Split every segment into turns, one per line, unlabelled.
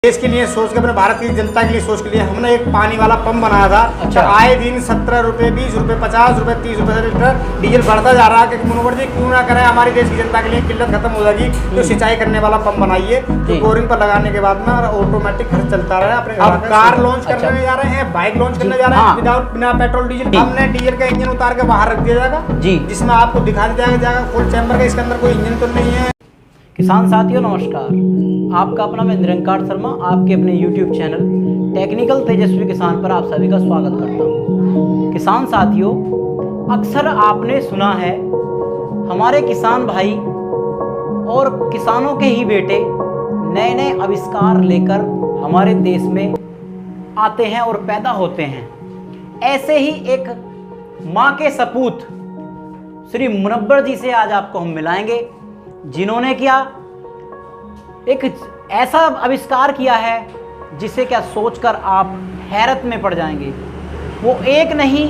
देश के लिए सोच के, अपने भारत की जनता के लिए सोच के लिए हमने एक पानी वाला पंप बनाया था।
अच्छा।
आए दिन 17 रुपये, 20 रुपये, 50 रुपये, 30 रुपये से लीटर डीजल बढ़ता जा रहा है कि मनोहर जी क्यों ना करें, हमारी देश की जनता के लिए किल्लत खत्म हो जाएगी तो सिंचाई करने वाला पंप बनाइए, तो बोरिंग पर लगाने के बाद में ऑटोमेटिक खर्च चलता रहे। अपने अब कार लॉन्च करने जा रहे हैं, बाइक लॉन्च करने जा रहे हैं विदाउट बिना पेट्रोल डीजल। हमने डीजल का इंजन उतार के बाहर रख दिया जाएगा
जी,
जिसमें आपको दिखा दिया जाएगा फुल चैम्बर का, इसके अंदर कोई इंजन तो नहीं है।
किसान साथियों नमस्कार, आपका अपना मैं निरंकार शर्मा आपके अपने YouTube चैनल टेक्निकल तेजस्वी किसान पर आप सभी का स्वागत करता हूं। किसान साथियों, अक्सर आपने सुना है हमारे किसान भाई और किसानों के ही बेटे नए नए आविष्कार लेकर हमारे देश में आते हैं और पैदा होते हैं। ऐसे ही एक माँ के सपूत श्री मुनव्वर जी से आज आपको हम मिलाएंगे, जिन्होंने क्या एक ऐसा आविष्कार किया है जिसे क्या सोचकर आप हैरत में पड़ जाएंगे। वो एक नहीं,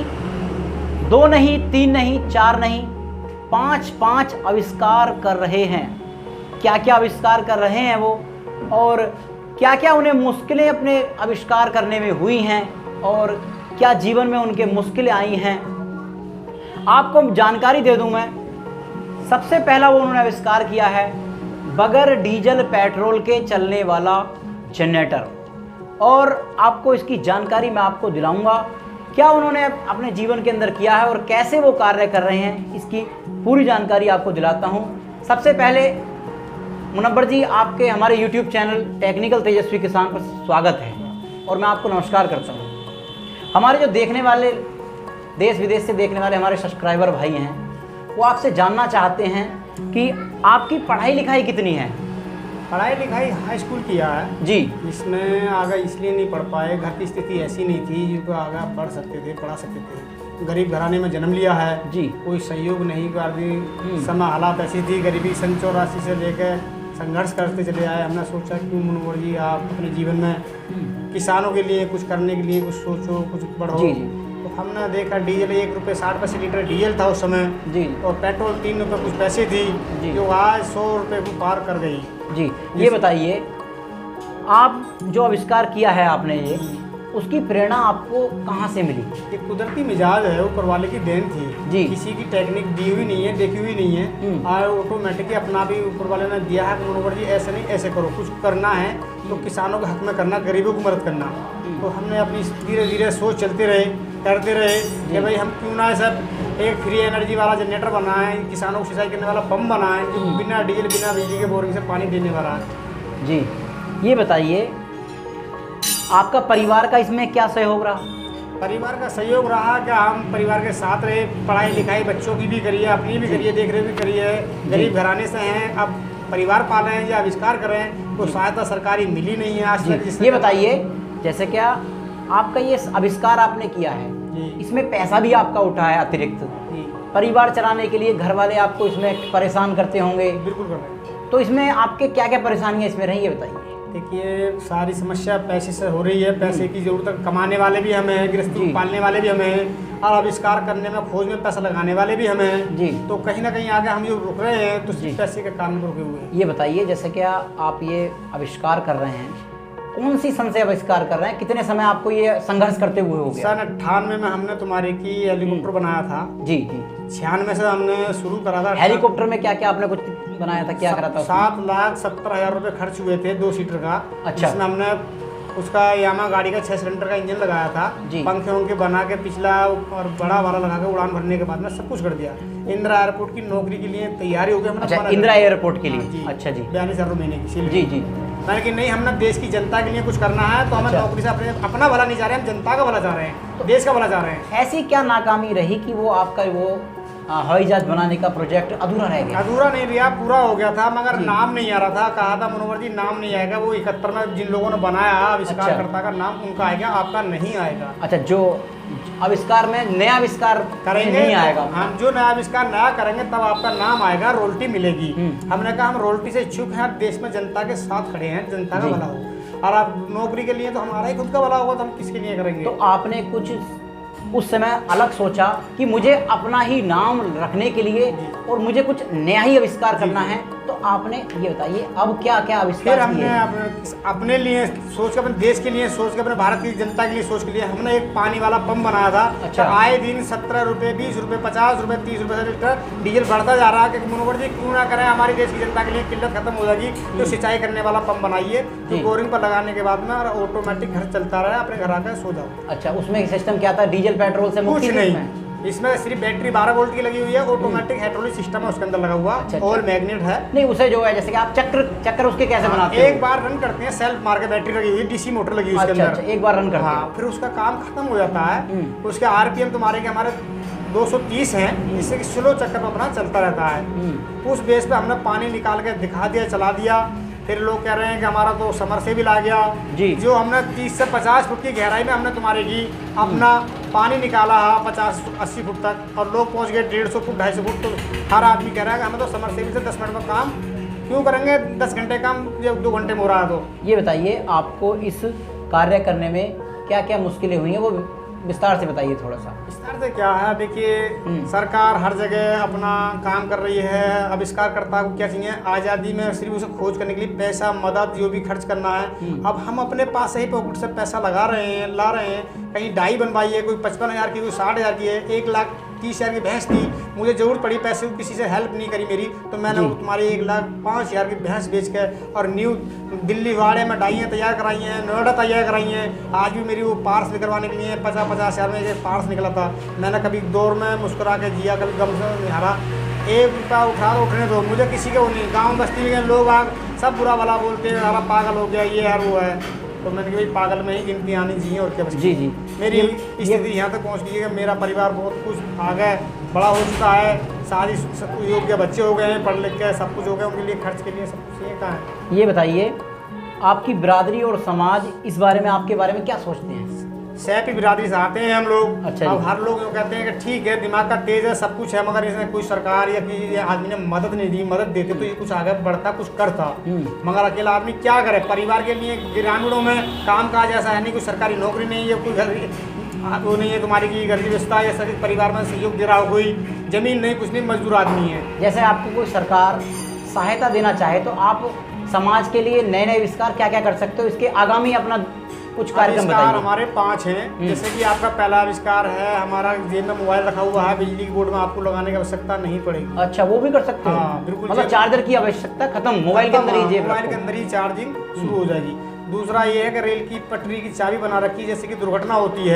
दो नहीं, तीन नहीं, चार नहीं, पांच आविष्कार कर रहे हैं। क्या क्या आविष्कार कर रहे हैं वो, और क्या क्या उन्हें मुश्किलें अपने आविष्कार करने में हुई हैं, और क्या जीवन में उनके मुश्किलें आई हैं, आपको जानकारी दे दूं मैं। सबसे पहला वो उन्होंने आविष्कार किया है बगैर डीजल पेट्रोल के चलने वाला जनरेटर, और आपको इसकी जानकारी मैं आपको दिलाऊंगा क्या उन्होंने अपने जीवन के अंदर किया है और कैसे वो कार्य कर रहे हैं, इसकी पूरी जानकारी आपको दिलाता हूं। सबसे पहले मुनव्वर जी, आपके हमारे YouTube चैनल टेक्निकल तेजस्वी किसान पर स्वागत है और मैं आपको नमस्कार करता हूँ। हमारे जो देखने वाले देश विदेश से देखने वाले हमारे सब्सक्राइबर भाई हैं, वो आपसे जानना चाहते हैं कि आपकी पढ़ाई लिखाई कितनी है।
पढ़ाई लिखाई हाई स्कूल किया है
जी।
इसमें आगे इसलिए नहीं पढ़ पाए, घर की स्थिति ऐसी नहीं थी जो आगे पढ़ सकते थे, पढ़ा सकते थे। गरीब घराने में जन्म लिया है जी, कोई सहयोग नहीं कर दी, समय हालात ऐसी थी, गरीबी सन 84 से लेकर संघर्ष करते चले आए। हमने सोचा क्यों मुनव्वर जी आप अपने जीवन में किसानों के लिए कुछ करने के लिए कुछ सोचो, कुछ बढ़ो जी। तो हमने देखा डीजल 1 रुपये 60 पैसे लीटर डीजल था उस समय जी, और पेट्रोल 3 रुपये कुछ पैसे थी जी, जो आज 100 रुपये को पार कर गई
जी। ये बताइए, आप जो आविष्कार किया है आपने, ये उसकी प्रेरणा आपको कहाँ से मिली?
ये कुदरती मिजाज है, ऊपर वाले की देन थी जी, किसी की टेक्निक दी हुई नहीं है, देखी हुई नहीं है, और ऑटोमेटिकली अपना भी ऊपर वाले ने दिया है कि मुनव्वर जी ऐसे नहीं ऐसे करो, कुछ करना है तो किसानों के हक में करना, गरीबों की मदद करना। तो हमने अपनी धीरे धीरे सोच चलते रहे, करते रहे कि भाई हम क्यों ना सब एक फ्री एनर्जी वाला जनरेटर बनाएं, किसानों को सिंचाई करने वाला पंप बनाएं जो बिना डीजल बिना बिजली के बोरिंग से पानी देने वाला है
जी। ये बताइए, आपका परिवार का इसमें क्या सहयोग रहा?
परिवार का सहयोग रहा कि हम परिवार के साथ रहे, पढ़ाई लिखाई बच्चों की भी करिए, अपनी भी करिए, देख रेख भी करिए। गरीब घराने से हैं, अब परिवार पाल रहे हैं या आविष्कार कर रहे हैं, तो सहायता सरकारी मिली नहीं है आज तक।
ये बताइए, जैसे क्या आपका ये आविष्कार आपने किया है, इसमें पैसा भी आपका उठा है अतिरिक्त, परिवार चलाने के लिए घर वाले आपको इसमें परेशान करते होंगे?
बिल्कुल कर रहे हैं।
तो इसमें आपके क्या क्या परेशानियाँ इसमें रही है बताइए।
देखिए, सारी समस्या पैसे से हो रही है, पैसे की जरूरत, कमाने वाले भी हमें हैं, गृहस्थी को पालने वाले भी हमें हैं, और आविष्कार करने में खोज में पैसा लगाने वाले भी हमें हैं जी। तो कहीं ना कहीं आगे हम जो रुक रहे हैं तो सिर्फ पैसे के कारण रुके हुए हैं।
ये बताइए, जैसे क्या आप ये आविष्कार कर रहे हैं, कौन सी सन से आविष्कार कर रहे हैं, कितने समय आपको ये संघर्ष करते हुए हो गया?
सन 98 में हमने तुम्हारे की हेलीकॉप्टर बनाया था जी जी। 96 से हमने शुरू करा था।
हेलीकॉप्टर में क्या क्या आपने कुछ बनाया था, क्या करा था?
7,70,000 रुपये खर्च हुए थे 2 सीटर का। अच्छा। जिसमें हमने उसका यामा गाड़ी का 6 सिलेंडर का इंजन लगाया था, पंखे उनके बना के पिछला और बड़ा वाला लगा के उड़ान भरने के बाद में सब कुछ कर दिया। इंदिरा एयरपोर्ट की नौकरी के लिए तैयारी हो गई हमने।
अच्छा, इंदिरा एयरपोर्ट के लिए? अच्छा जी।
42,000 महीने की
जी जी।
मैंने कि नहीं, हमने देश की जनता के लिए कुछ करना है, तो हमें नौकरी से अपना भला नहीं चाह रहे, हम जनता का भला चाह रहे हैं, देश का भला चाह रहे हैं।
ऐसी क्या नाकामी रही कि वो आपका वो हवाई जहाज बनाने का प्रोजेक्ट अधूरा रह गया?
अधूरा नहीं रहा, पूरा हो गया था, मगर नाम नहीं आ रहा था। कहा था मुनव्वर जी नाम नहीं आएगा, वो 71 में जिन लोगों ने बनाया आविष्कारकर्ता का नाम उनका आएगा, आपका नहीं आएगा।
अच्छा, जो आविष्कार में नया आविष्कार
करेंगे
नहीं आएगा,
हम जो नया आविष्कार नया करेंगे तब आपका नाम आएगा, रोयल्टी मिलेगी। हमने कहा हम रोयल्टी से इच्छुक हैं, देश में जनता के साथ खड़े हैं, जनता का भला हो, और आप नौकरी के लिए तो हमारा ही खुद का भला होगा, तो हम किसके लिए करेंगे?
तो आपने कुछ उस समय अलग सोचा कि मुझे अपना ही नाम रखने के लिए और मुझे कुछ नया ही आविष्कार करना है, तो आपने ये बताइए अब क्या क्या
फिर
आविष्कार
हमने
किए?
अपने लिए सोच के, अपने देश के लिए सोच के, अपने भारत की जनता के लिए सोच के लिए हमने एक पानी वाला पंप बनाया था।
अच्छा।
तो आए दिन 17 रुपये, 20 रुपये, 50 रुपये, 30 रुपये से लीटर डीजल बढ़ता जा रहा है कि मनोहर जी क्यों ना करें, हमारी देश की जनता के लिए किल्लत खत्म हो जाएगी तो सिंचाई करने वाला पंप बनाइए, तो बोरिंग पर लगाने के बाद में ऑटोमेटिक घर चलता रहे, अपने घर आकर सो जाओ।
अच्छा, उसमें सिस्टम क्या था? डीजल पेट्रोल से मुक्ति
कुछ
थी
नहीं, इसमें सिर्फ बैटरी 12 वोल्ट की लगी हुई है, ऑटोमेटिक हाइड्रोलिक सिस्टम है उसके अंदर लगा हुआ,
अच्छा।
ऑयल मैग्नेट है।
नहीं, उसे जो है जैसे कि आप चक्कर उसके कैसे बनाते हो?
एक बार रन करते हैं, सेल्फ मार के बैटरी लगी हुई है, डीसी मोटर लगी हुई है उसके
अच्छा,
अंदर।
अच्छा, एक बार रन करते हैं।
हाँ, फिर उसका काम खत्म हो जाता है, उसके आरपीएम तुम्हारे के हमारे 230 हैं, जिससे कि स्लो चक्कर में अपना चलता रहता है। उस बेस पे हमने पानी निकाल के दिखा दिया, चला दिया। फिर लोग कह रहे हैं कि हमारा तो समरसेबिल आ गया
जी।
जो हमने 30 से 50 फुट की गहराई में हमने तुम्हारे की अपना पानी निकाला है 50-80 फुट तक, और लोग पहुंच गए 150 फुट, 250 फुट। तो हर आदमी कह रहा है कि हमें तो समरसेबिल से 10 मिनट में काम क्यों करेंगे, 10 घंटे काम जब 2 घंटे में हो रहा है। तो
ये बताइए आपको इस कार्य करने में क्या क्या मुश्किलें हुई हैं, वो विस्तार से बताइए थोड़ा सा।
विस्तार से क्या है, देखिए सरकार हर जगह अपना काम कर रही है, आविष्कारकर्ता को क्या चाहिए, आज़ादी में सिर्फ उसे खोज करने के लिए पैसा, मदद जो भी खर्च करना है। अब हम अपने पास से ही पॉकेट से पैसा लगा रहे हैं, ला रहे हैं। कहीं डाई बनवाई है, कोई 55,000 की, कोई 60,000 की है, 1,30,000 की भैंस थी, मुझे जरूरत पड़ी पैसे, किसी से हेल्प नहीं करी मेरी, तो मैंने तुम्हारी 1,05,000 की भैंस बेच के और न्यू दिल्ली वाड़े में डाइयाँ तैयार कराई हैं, नोएडा तैयार कराई हैं। आज भी मेरी वो पार्स निकलवाने के लिए 50,000 में एक पार्स निकला था। मैंने कभी दौर में मुस्कुरा के जिया, कभी गम से नहीं हारा। 1 रुपया उठा दो, उठने दो, मुझे किसी के वो नहीं। गाँव बस्ती में लोग आग सब बुरा भला बोलते हैं, सारा पागल हो गया, ये है वो है। तो मैंने कहा भाई पागल में ही गिनती आनी चाहिए, और क्या बस।
जी जी,
मेरी स्थिति यहाँ तक पहुँच गई है कि मेरा परिवार बहुत कुछ आगे बड़ा हो चुका है, शादी योग्य बच्चे हो गए हैं, पढ़ लिख के सब कुछ हो गया, उनके लिए खर्च के लिए सब कुछ ये कहाँ है।
ये बताइए आपकी बिरादरी और समाज इस बारे में, आपके बारे में क्या सोचते हैं?
सैफी बिरादरी से आते हैं हम लोग।
अच्छा।
अब हर लोग यूँ कहते हैं कि ठीक है, दिमाग का तेज है, सब कुछ है, मगर इसमें कोई सरकार या किसी आदमी ने मदद नहीं दी। मदद देते तो ये कुछ आगे बढ़ता, कुछ करता, मगर अकेला आदमी क्या करे। परिवार के लिए ग्रामीणों में काम काज ऐसा है नहीं, कोई सरकारी नौकरी नहीं है, कोई घर वो नहीं है तुम्हारी की घर की व्यवस्था, या सभी परिवार में सहयोग दे रहा हो, कोई जमीन नहीं, कुछ नहीं, मजदूर आदमी है।
जैसे आपको कोई सरकार सहायता देना चाहे तो आप समाज के लिए नए नए आविष्कार क्या क्या कर सकते हो? इसके आगामी अपना कुछ कार्यक्रम बताइए।
हमारे 5 हैं। जैसे कि आपका पहला आविष्कार है, हमारा जेब में मोबाइल रखा हुआ है, बिजली की बोर्ड में आपको लगाने की आवश्यकता नहीं पड़ेगी।
अच्छा, वो भी कर सकते हो?
हाँ, बिल्कुल।
मतलब चार्जर की आवश्यकता खत्म, मोबाइल के अंदर ही जेब,
मोबाइल के अंदर ही चार्जिंग शुरू हो जाएगी। दूसरा ये है कि रेल की पटरी की चाबी बना रखी है, जैसे कि दुर्घटना होती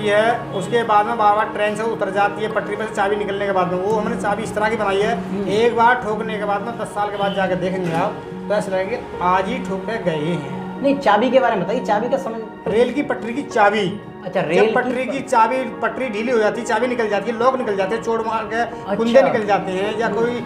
है, उसके बाद में बार बार ट्रेन से उतर जाती है पटरी पर से चाबी निकलने के बाद में, वो हमने चाबी इस तरह की बनाई है, एक बार ठोकने के बाद में 10 साल के बाद जाकर देखेंगे आप तो ऐसा लगेगा आज ही ठोक के गए हैं।
नहीं, चाबी के बारे में बताइए, चाबी का समझ।
रेल की पटरी की चाबी।
अच्छा, रेल
पटरी की चाबी, पटरी ढीली हो जाती है, चाबी निकल जाती है, लॉक निकल जाते हैं, चोट मार के कुंदे निकल जाते हैं, या कोई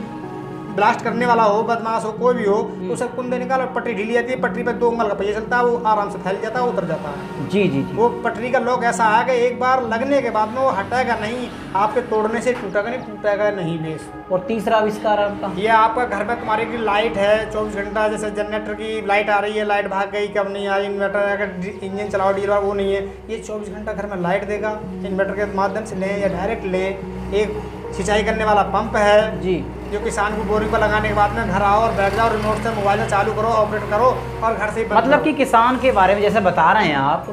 ब्लास्ट करने वाला हो, बदमाश हो, कोई भी हो, तो सब कुंदे निकाल, पटरी ढीली जाती है, पटरी पर 2 उंगल का पहिया चलता है, वो आराम से फैल जाता है, उतर जाता है।
जी जी जी।
वो पटरी का लॉक ऐसा है कि एक बार लगने के बाद में वो हटेगा नहीं, आपके तोड़ने से टूटेगा नहीं बेस।
और तीसरा आविष्कार आपका?
ये आपका घर में तुम्हारी की लाइट है 24 घंटा, जैसे जनरेटर की लाइट आ रही है, लाइट भाग गई, कब नहीं आ रही, इन्वर्टर अगर इंजन चलाओ डीजल वो नहीं है, ये 24 घंटा घर में लाइट देगा। इन्वर्टर के माध्यम से लें या डायरेक्ट लें। एक सिंचाई करने वाला पंप है
जी,
जो किसान को बोरिंग पर लगाने के बाद में घर आओ और बैठ जाओ, रिमोट से मोबाइल से चालू करो, ऑपरेट करो और घर से ही
मतलब कि किसान के बारे में जैसे बता रहे हैं आप, तो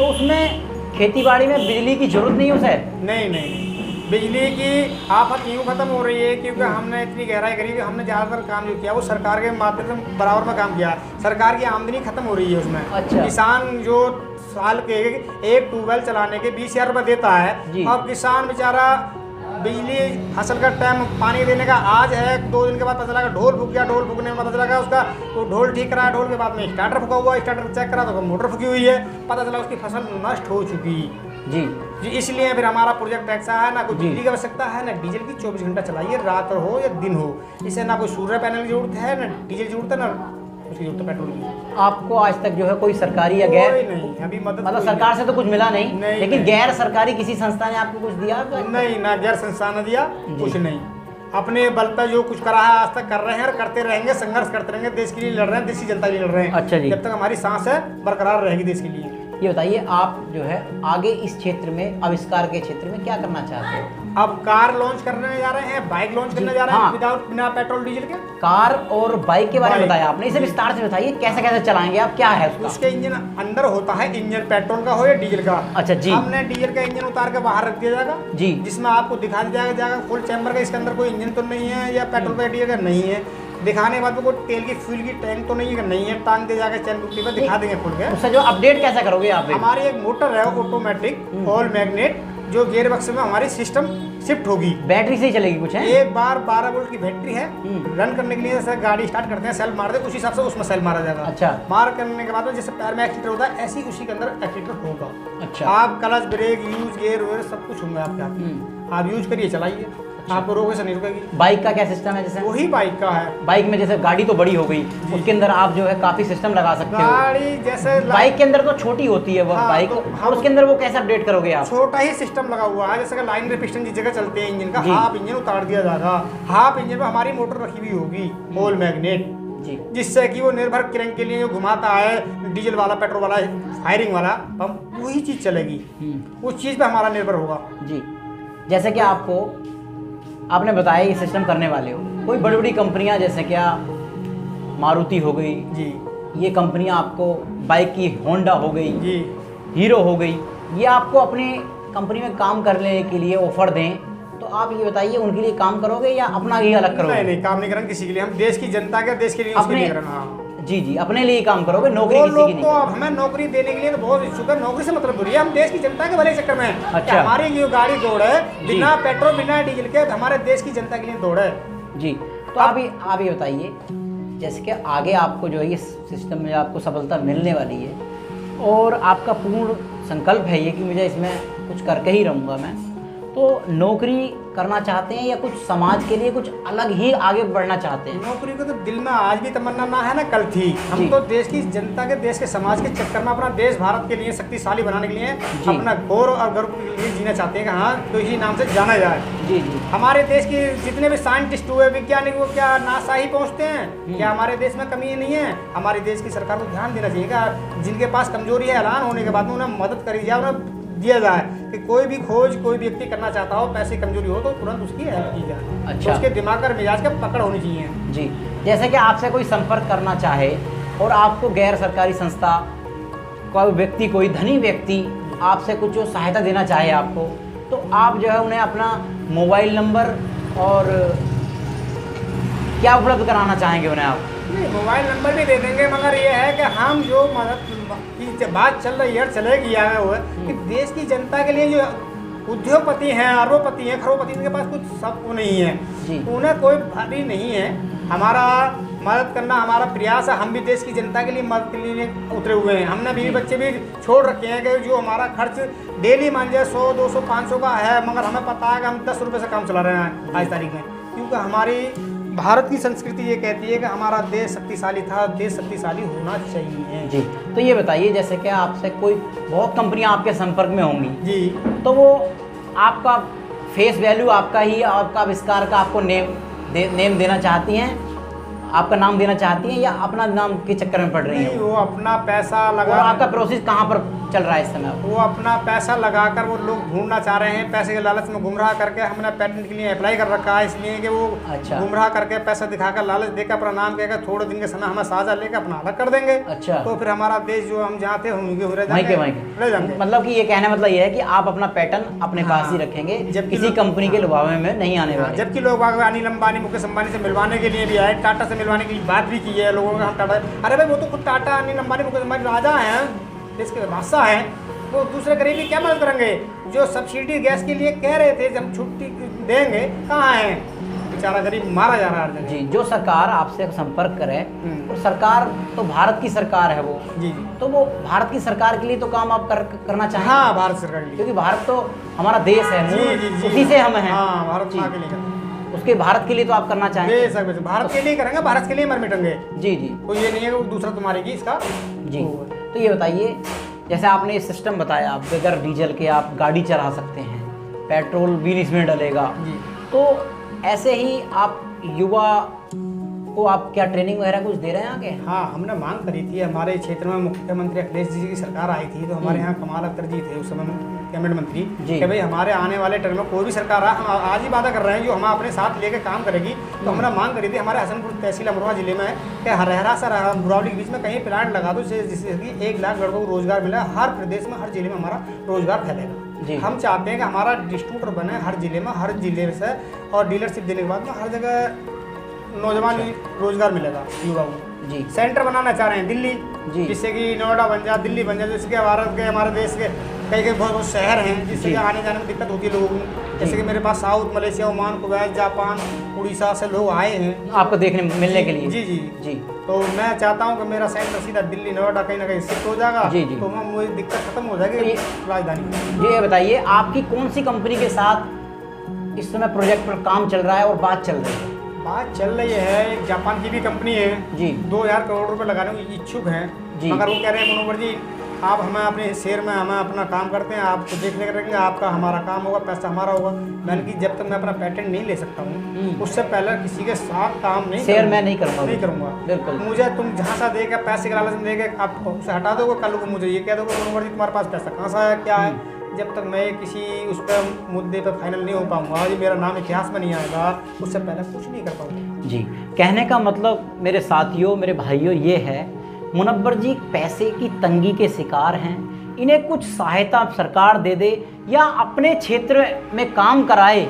उसमें खेतीबाड़ी में बिजली की जरूरत नहीं है उसे?
नहीं, बिजली की आफत यूँ खत्म हो रही है क्योंकि हमने इतनी गहराई करी कि हमने ज़्यादातर काम जो किया वो सरकार के माध्यम से बराबर में काम किया। सरकार की आमदनी खत्म हो रही है उसमें।
अच्छा।
किसान जो साल के एक ट्यूबवेल चलाने के 20,000 रुपये देता है, और किसान बेचारा बिजली फसल का टाइम पानी देने का आज है, 2 दिन के बाद पता चला ढोल फूक गया, ढोल फूकने में पता चला उसका वो ढोल ठीक करा, ढोल के बाद में स्टार्टर फूका हुआ, स्टार्टर चेक करा तो मोटर फूकी हुई है, पता चला उसकी फसल नष्ट हो चुकी
जी।
इसलिए फिर हमारा प्रोजेक्ट ऐसा है, ना कोई बिजली की आवश्यकता है, ना डीजल की। 24 घंटा चलाइए, रात हो या दिन हो, इसे ना कोई सूर्य पैनल की जरूरत है, ना डीजल जरूरत है, ना उसकी जरूरत है पेट्रोल की।
आपको आज तक जो है कोई सरकारी या गैर
नहीं, अभी मदद
मतलब सरकार से तो कुछ मिला नहीं, लेकिन
नहीं।
गैर सरकारी किसी संस्था ने आपको कुछ दिया?
नहीं, ना गैर संस्था ने दिया, कुछ नहीं। अपने बल पर जो कुछ करा है आज तक कर रहे हैं और करते रहेंगे, संघर्ष करते रहेंगे, देश के लिए लड़ रहे हैं, देश की जनता के लिए लड़ रहे हैं।
अच्छा जी।
जब तक हमारी सांस है बरकरार रहेगी देश के लिए।
ये बताइए आप जो है आगे इस क्षेत्र में, आविष्कार के क्षेत्र में क्या करना चाहते हो?
अब कार लॉन्च करने जा रहे हैं, बाइक लॉन्च करने जा रहे हैं विदाउट बिना पेट्रोल डीजल के।
कार और बाइक के बारे में बताया आपने, इसे विस्तार से बताइए कैसे कैसे चलाएंगे आप, क्या है उसका?
उसके इंजन अंदर होता है, इंजन पेट्रोल का हो या डीजल का।
अच्छा जी।
हमने डीजल का इंजन उतार के बाहर रख दिया जाएगा
जी,
जिसमें आपको दिखा दिया जाएगा फुल चैम्बर का, इसके अंदर कोई इंजन तो नहीं है या पेट्रोल का डीजल का नहीं है। दिखाने के बाद कोई तेल की फ्यूल की टैंक तो नहीं है, नहीं है, टांग दे जाकर चैन बुकटी पर दिखा देंगे खुल के।
उससे जो अपडेट कैसा करोगे आप?
हमारी एक मोटर है ऑटोमेटिक ऑल मैग्नेट, जो गियर बक्स में हमारी सिस्टम शिफ्ट होगी।
बैटरी से ही चलेगी कुछ है?
एक बार 12 वोल्ट की बैटरी है, रन करने के लिए जैसे गाड़ी स्टार्ट करते हैं सेल मार दे, उसी हिसाब से उसमें सेल मारा जाएगा।
अच्छा।
मार करने के बाद में जैसे पैर में एक्सीटर होता है ऐसी उसी के अंदर एक्सीटर होगा।
अच्छा।
आप clutch brake use gear wear सब कुछ होंगे आपके हाथ, आप यूज करिए चलाइए।
अच्छा।
आपको रोके से नहीं रुकेगी।
बाइक का क्या सिस्टम है? जैसे
वही बाइक का है।
बाइक में जैसे गाड़ी तो बड़ी हो गई, उसके अंदर आप जो है काफी सिस्टम लगा सकते हो।
गाड़ी जैसे
बाइक के अंदर तो छोटी होती है वो बाइक, और उसके अंदर वो कैसे अपडेट करोगे आप?
छोटा ही सिस्टम लगा हुआ है, जैसे लाइन रे पिस्टन जिस जगह चलते हैं इंजन का, हाफ इंजन उतार दिया जाएगा, हाफ इंजन में हमारी मोटर रखी हुई होगी ऑल मैग्नेट, जिससे कि वो निर्भर क्रैंक के लिए जो घुमाता है डीजल वाला पेट्रोल वाला फायरिंग वाला पंप, वही चीज चलेगी, उस चीज पे हमारा निर्भर होगा।
जी। जैसे कि आपने बताया ये सिस्टम करने वाले हो, कोई बड़ी बड़ी कंपनियां जैसे क्या मारुति हो गई
जी,
ये कंपनियां आपको बाइक की होंडा हो गई
जी,
हीरो हो गई, ये आपको अपनी कंपनी में काम करने के लिए ऑफर दें, तो आप ये बताइए उनके लिए काम करोगे या अपना ही अलग करोगे?
नहीं, काम नहीं करेंगे किसी के लिए, हम देश की जनता के, देश के लिए उसके लिए करना।
जी जी, अपने लिए काम करोगे, नौकरी
वो
किसी
लोग
की नहीं?
तो हमें नौकरी देने के लिए तो बहुत इच्छुक है, नौकरी से मतलब दूरी है, हम देश की जनता के भले चक्कर में हैं।
अच्छा।
हमारी ये गाड़ी दौड़ है बिना पेट्रोल बिना डीजल के, हमारे देश की जनता के लिए दौड़ है।
जी। तो आप ये बताइए, जैसे कि आगे आपको जो है इस सिस्टम में आपको सफलता मिलने वाली है और आपका पूर्ण संकल्प है ये कि मुझे इसमें कुछ करके ही रहूँगा मैं, तो नौकरी करना चाहते हैं या कुछ समाज के लिए कुछ अलग ही आगे बढ़ना चाहते हैं?
नौकरी को तो दिल में आज भी तमन्ना ना है ना कल थी। हम तो देश की जनता के, देश के समाज के चक्कर में अपना देश भारत के लिए शक्तिशाली बनाने के लिए अपना गौरव और गर्व के लिए जीना चाहते हैं कि हाँ तो इसी नाम से जाना जाए।
जी जी।
हमारे देश के जितने भी साइंटिस्ट हुए, वैज्ञानिक, वो क्या नासा ही पहुँचते हैं? क्या हमारे देश में कमी नहीं है? हमारे देश की सरकार को ध्यान देना चाहिए, जिनके पास कमजोरी है ऐलान होने के बाद में उन्हें मदद करी जाए, उन्हें दिया जाए कि कोई भी खोज कोई व्यक्ति करना चाहता हो, पैसे कमजोरी हो तो तुरंत उसकी हेल्प की जाए।
अच्छा।
तो उसके दिमाग और मिजाज का पकड़ होनी चाहिए।
जी। जैसे कि आपसे कोई संपर्क करना चाहे और आपको गैर सरकारी संस्था, कोई व्यक्ति, कोई धनी व्यक्ति आपसे कुछ जो सहायता देना चाहे आपको, तो आप जो है उन्हें अपना मोबाइल नंबर और क्या उपलब्ध कराना चाहेंगे उन्हें आप?
नहीं, मोबाइल नंबर भी दे देंगे, मगर ये है कि हम जो मदद की बात चल रही है, चलेगी आगे हुआ कि देश की जनता के लिए जो उद्योगपति हैं, अरबपति हैं, खरबपति, इनके पास कुछ सब वो नहीं है, उन्हें कोई भारी नहीं है। हमारा मदद करना हमारा प्रयास है, हम भी देश की जनता के लिए मदद के लिए उतरे हुए हैं। हमने बीवी बच्चे भी छोड़ रखे हैं कि जो हमारा खर्च डेली मान जाए 100, 200, 500 का है, मगर हमें पता है कि हम 10 रुपये से काम चला रहे हैं आज तारीख में, क्योंकि हमारी भारत की संस्कृति ये कहती है कि हमारा देश शक्तिशाली था, देश शक्तिशाली होना चाहिए।
जी। तो ये बताइए, जैसे कि आपसे कोई बहुत कंपनियां आपके संपर्क में होंगी
जी,
तो वो आपका फेस वैल्यू, आपका ही, आपका आविष्कार का आपको नेम देना चाहती हैं, आपका नाम देना चाहती हैं, या अपना नाम के चक्कर में पड़ रही हैं?
वो अपना पैसा लगा,
आपका प्रोसेस कहाँ पर चल रहा है इस समय?
वो अपना पैसा लगाकर वो लोग ढूंढना चाह रहे हैं, पैसे के लालच में गुमराह करके हमने पेटेंट के लिए अप्लाई कर रखा है, इसलिए कि वो
अच्छा।
गुमराह करके पैसा दिखाकर लालच देकर अपना नाम कहकर थोड़े दिन के समय हमें साझा लेकर अपना अलग कर देंगे।
अच्छा।
तो फिर हमारा देश जो हम जहाँ थे होंगे रह जाएंगे।
मतलब कि ये कहने मतलब ये है कि आप अपना पैटर्न अपने पास ही रखेंगे, जब किसी कंपनी के लुभावे में नहीं आने वाले।
जबकि लोग अनिल अंबानी, मुकेश अंबानी से मिलवाने के लिए भी आए, टाटा से मिलवाने की बात भी की है लोगों का, हम टाटा, अरे भाई वो तो खुद टाटा, अनिल अंबानी, मुकेश अंबानी राजा हैं, देश के बादशाह हैं, वो दूसरे गरीब की क्या मदद करेंगे? जो सब्सिडी गैस के लिए कह रहे थे जब छुट्टी देंगे, कहाँ है बेचारा गरीब, मारा जा रहा है।
जी। जो सरकार आपसे संपर्क करे, तो सरकार तो भारत की सरकार है वो,
जी,
तो वो भारत की सरकार के लिए तो काम आप करना चाहेंगे?
हाँ, भारत सरकार के लिए,
क्योंकि भारत तो हमारा देश है, उसी से हम हैं।
हाँ, भारत के लिए,
उसके भारत के लिए तो आप करना चाहेंगे?
भारत के लिए करेंगे, भारत के लिए मर मिटेंगे।
जी जी।
तो ये नहीं है कि दूसरा तुम्हारे की इसका।
जी। तो ये बताइए, जैसे आपने ये सिस्टम बताया, आप बगैर डीजल के आप गाड़ी चला सकते हैं, पेट्रोल भी इसमें डलेगा, तो ऐसे ही आप युवा को आप क्या ट्रेनिंग वगैरह कुछ दे रहे हैं आगे?
हाँ, हमने मांग करी थी, हमारे क्षेत्र में मुख्यमंत्री अखिलेश जी की सरकार आई थी, तो हमारे यहाँ कमाल अख्तर जी थे उस समय कैबिनेट मंत्री कि भाई हमारे आने वाले टर्म में कोई भी सरकार हम आज ही वादा कर रहे हैं जो हम अपने साथ लेके काम करेगी। तो हमने मांग करी थी हमारे हसनपुर तहसील अमरोहा जिले में कि हरहरा से बुरावली के बीच में कहीं प्लांट लगा दो जिससे कि 1 लाख लड़कों को रोजगार मिला। हर प्रदेश में हर जिले में हमारा रोजगार फैलेगा। हम चाहते हैं कि हमारा डिस्ट्रीब्यूटर बने हर जिले से, और डीलरशिप देने के बाद में हर जगह नौजवान रोजगार मिलेगा युवाओं को। सेंटर बनाना चाह रहे हैं दिल्ली, जिससे कि नोएडा बन जाए, दिल्ली बन जाए, जिसके भारत के हमारे देश के कई बहुत शहर हैं जिससे कि आने जाने में दिक्कत होती है लोगों को। जैसे कि मेरे पास south, Malaysia, Oman, Kuwait, Japan, Orissa से लोग आए हैं आपको देखने मिलने के लिए। जी। तो मैं चाहता हूँ कि मेरा सेंटर सीधा दिल्ली, नोएडा कहीं ना कहीं शिफ्ट हो जाएगा। तो वहाँ मुझे दिक्कत खत्म हो जाएगी राजधानी।
ये बताइए आपकी कौन सी कंपनी के साथ इस समय प्रोजेक्ट पर काम चल रहा है और बात चल रही है?
बात चल रही है, एक जापान की भी कंपनी है 2000 करोड़ रुपए लगाने की इच्छुक है, मगर वो कह रहे हैं मनोहर जी आप हमें अपने शेयर में हमें अपना काम करते हैं, आपको देखने करेंगे, आपका हमारा काम होगा, पैसा हमारा होगा। मैंने कि जब तक मैं अपना पेटेंट नहीं ले सकता हूँ उससे पहले किसी के साथ काम नहीं
शेयर मैं नहीं करूँगा।
बिल्कुल, मुझे तुम झांसा देगा, पैसे के लालच में देगा, आप उसे हटा दोगे, कल को मुझे ये कह दोगे मनोहर जी तुम्हारे पास पैसा कहाँ से आया, क्या है। जब तक मैं किसी उस पर मुद्दे पर फाइनल नहीं हो पाऊंगा, जी मेरा नाम इतिहास में नहीं आएगा, उससे पहले कुछ नहीं कर पाऊंगा।
जी, कहने का मतलब मेरे साथियों, मेरे भाइयों, ये है मुनव्वर जी पैसे की तंगी के शिकार हैं। इन्हें कुछ सहायता सरकार दे दे या अपने क्षेत्र में काम कराए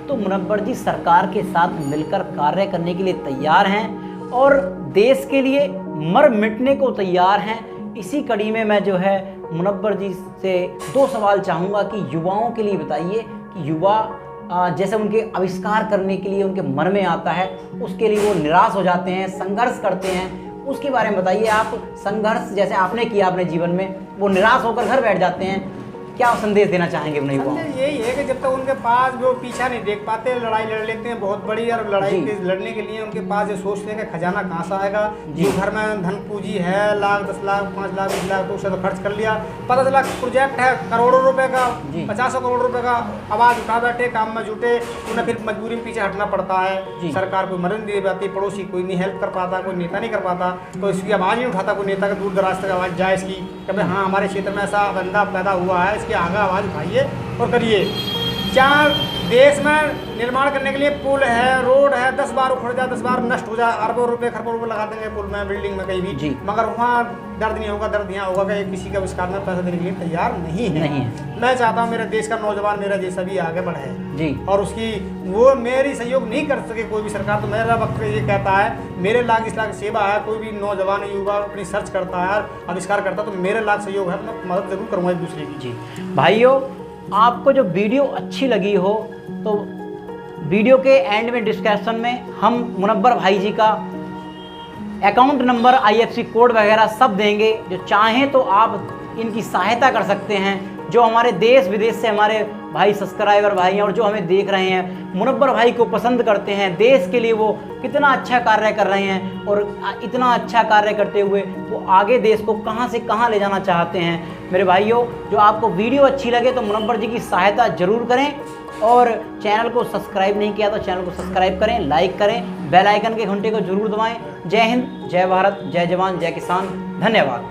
तो मुनव्वर जी सरकार के साथ मिलकर कार्य करने के लिए तैयार हैं और देश के लिए मर मिटने को तैयार हैं। इसी कड़ी में मैं जो है मुनव्वर जी से 2 सवाल चाहूँगा कि युवाओं के लिए बताइए कि युवा जैसे उनके आविष्कार करने के लिए उनके मन में आता है, उसके लिए वो निराश हो जाते हैं, संघर्ष करते हैं, उसके बारे में बताइए। आप संघर्ष जैसे आपने किया अपने जीवन में, वो निराश होकर घर बैठ जाते हैं, क्या संदेश देना चाहेंगे उन्हें युवाओं?
यही है कि जब तक उनके पास वो पीछा नहीं देख पाते, लड़ाई लड़ लेते हैं बहुत बड़ी, और लड़ाई के लड़ने के लिए उनके पास ये सोचते हैं कि खजाना कहाँ से आएगा। जो घर में धन पूंजी है, लाख, 10 लाख, 5 लाख, 20 लाख, तो उसे तो खर्च कर लिया। पता चला प्रोजेक्ट है करोड़ों रुपए का, 50 करोड़ रुपए का, आवाज़ उठा बैठे, काम में जुटे, उन्हें फिर मजबूरी में पीछे हटना पड़ता है। सरकार कोई मदद नहीं दे पाती, पड़ोसी कोई नहीं हेल्प कर पाता, कोई नेता नहीं कर पाता, तो इसकी आवाज़ नहीं उठाता कोई नेता का, दूर दराज तक आवाज़ जाए इसकी कि भाई हाँ हमारे क्षेत्र में ऐसा बंदा पैदा हुआ है, इसके आगे आवाज़ उठाइए और करिए। क्या देश में निर्माण करने के लिए पुल है, रोड है, 10 बार उखड़ जाए, 10 बार नष्ट हो जाए, अरबों रुपए खरबों रुपए लगा देंगे पुल में, बिल्डिंग में, कहीं भी, मगर वहाँ दर्द नहीं होगा। दर्द यहाँ होगा कि किसी का आविष्कार में पैसा देने के लिए तैयार नहीं है। मैं चाहता हूँ मेरे देश का नौजवान, मेरा देश अभी आगे बढ़े और उसकी वो मेरी सहयोग नहीं कर सके कोई भी सरकार, तो मेरा वक्त ये कहता है मेरे लाख इस लाख सेवा है। कोई भी नौजवान युवा अपनी सर्च करता है, आविष्कार करता है, तो मेरे लाख सहयोग है, मैं मदद जरूर करूँगा एक दूसरे की।
भाइयों, आपको जो वीडियो अच्छी लगी हो तो वीडियो के एंड में डिस्क्रिप्शन में हम मुनव्वर भाई जी का अकाउंट नंबर, IFSC कोड वगैरह सब देंगे। जो चाहें तो आप इनकी सहायता कर सकते हैं। जो हमारे देश विदेश से हमारे भाई सब्सक्राइबर भाई हैं और जो हमें देख रहे हैं, मुनव्वर भाई को पसंद करते हैं, देश के लिए वो कितना अच्छा कार्य कर रहे हैं और इतना अच्छा कार्य करते हुए वो आगे देश को कहां से कहां ले जाना चाहते हैं। मेरे भाइयों, जो आपको वीडियो अच्छी लगे तो मुनव्वर जी की सहायता जरूर करें और चैनल को सब्सक्राइब नहीं किया तो चैनल को सब्सक्राइब करें, लाइक करें, बेल आइकन के घंटे को जरूर दबाएं। जय हिंद, जय भारत, जय जवान, जय किसान, धन्यवाद।